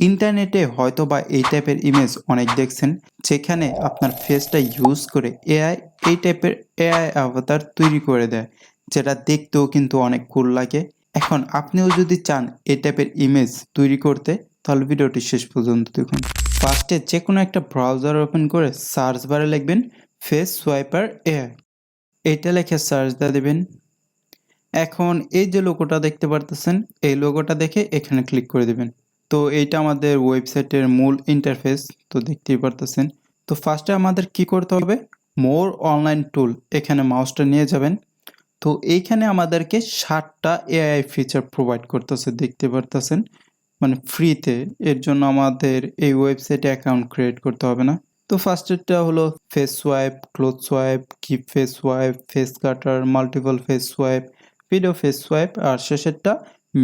ইন্টারনেটে হয়তোবা এই টাইপের ইমেজ অনেক দেখছেন, যেখানে আপনার ফেসটা ইউজ করে এআই এই টাইপের এআই অ্যাভাতার তৈরি করে দেয়, যেটা দেখতেও কিন্তু অনেক কুল লাগে। এখন আপনিও যদি চান এই টাইপের ইমেজ তৈরি করতে, তাহলে ভিডিওটি শেষ পর্যন্ত দেখুন। ফার্স্টে যেকোনো একটা ব্রাউজার ওপেন করে সার্চ বারে লিখবেন ফেস সোয়াইপার এআই, এটা লিখে সার্চ দিয়ে দেবেন। এখন এই যে লোগোটা দেখতে পারতেছেন, এই লোগোটা দেখে এখানে ক্লিক করে দেবেন। তো এইটা আমাদের ওয়েবসাইটের মূল ইন্টারফেস, তো দেখতেই পারতেছেন। তো ফার্স্টে আমাদের কি করতে হবে, মোর অনলাইন টুল, এখানে মাউসটা নিয়ে যাবেন। তো এইখানে আমাদেরকে 7টা এআই ফিচার প্রোভাইড করতেছে, দেখতে পারতেছেন, মানে ফ্রিতে। এর জন্য আমাদের এই ওয়েবসাইটে অ্যাকাউন্ট ক্রিয়েট করতে হবে না। তো ফার্স্টেরটা হলো face swipe, cloth swipe, keep face swipe, face cutter, multiple face swipe, video face swipe, আর শেষেরটা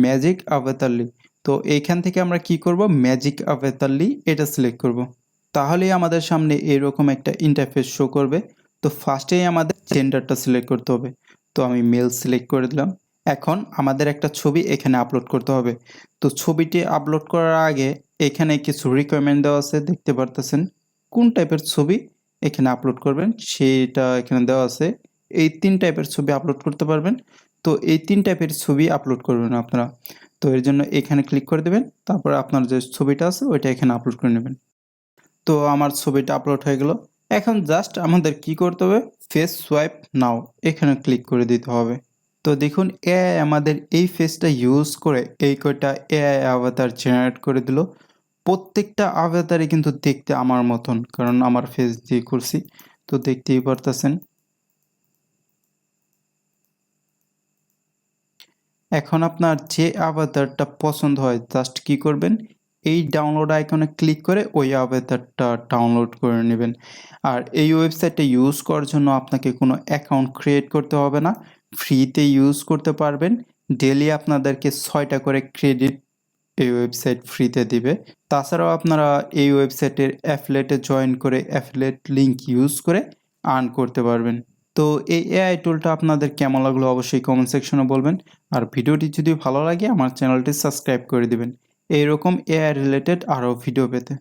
ম্যাজিক অ্যাভাতারলি। তো এইখান থেকে আমরা কি করব, ম্যাজিক অ্যাভাতারলি এটা সিলেক্ট করব। তাহলেই আমাদের সামনে এরকম একটা ইন্টারফেস শো করবে। তো ফার্স্টেই আমাদের জেন্ডারটা সিলেক্ট করতে হবে। তো আমি মেল সিলেক্ট করে দিলাম। এখন আমাদের একটা ছবি এখানে আপলোড করতে হবে। তো ছবিটি আপলোড করার আগে এখানে কিছু রিকোয়ারমেন্ট দেওয়া আছে, দেখতে পারতেছেন। কোন টাইপের ছবি এখানে আপলোড করবেন সেটা এখানে দেওয়া আছে। এই 3 টাইপের ছবি আপলোড করতে পারবেন। তো এই 3 টাইপের ছবি আপলোড করবেন আপনারা। তো এর জন্য এখানে ক্লিক করে দেবেন। তারপর আপনার যে ছবিটা আছে ওইটা এখানে আপলোড করে নেবেন। তো আমার ছবিটা আপলোড হয়ে গেল। এখন জাস্ট আমাদের কি করতে হবে, ফেস সোয়াইপ নাও এখানে ক্লিক করে দিতে হবে। তো দেখুন এআই আমাদের এই ফেসটা ইউজ করে এই কয়টা এআই অ্যাভাতার জেনারেট করে দিল। প্রত্যেকটা অ্যাভাতারই কিন্তু দেখতে আমার মতন, কারণ আমার ফেস দিয়ে করছি। তো দেখতেই পারতেছেন। এখন আপনার যে অ্যাভাতারটা পছন্দ হয় জাস্ট কি করবেন, এই ডাউনলোড আইকনে ক্লিক করে ওই অ্যাভাতারটা ডাউনলোড করে নেবেন। আর এই ওয়েবসাইটে ইউজ করার জন্য আপনাকে কোনো অ্যাকাউন্ট ক্রিয়েট করতে হবে না, ফ্রিতে ইউজ করতে পারবেন। ডেইলি আপনাদেরকে 6টা করে ক্রেডিট এই ওয়েবসাইট ফ্রিতে দিবে। তাছাড়াও আপনারা এই ওয়েবসাইটের অ্যাফিলিয়েটে জয়েন করে অ্যাফিলিয়েট লিঙ্ক ইউজ করে আর্ন করতে পারবেন। তো এই এআই টুলটা আপনাদের কেমন লাগলো অবশ্যই কমেন্ট সেকশনে বলবেন। আর ভিডিওটি যদি ভালো লাগে আমার চ্যানেলটি সাবস্ক্রাইব করে দিবেন এইরকম এআই রিলেটেড আরও ভিডিও পেতে।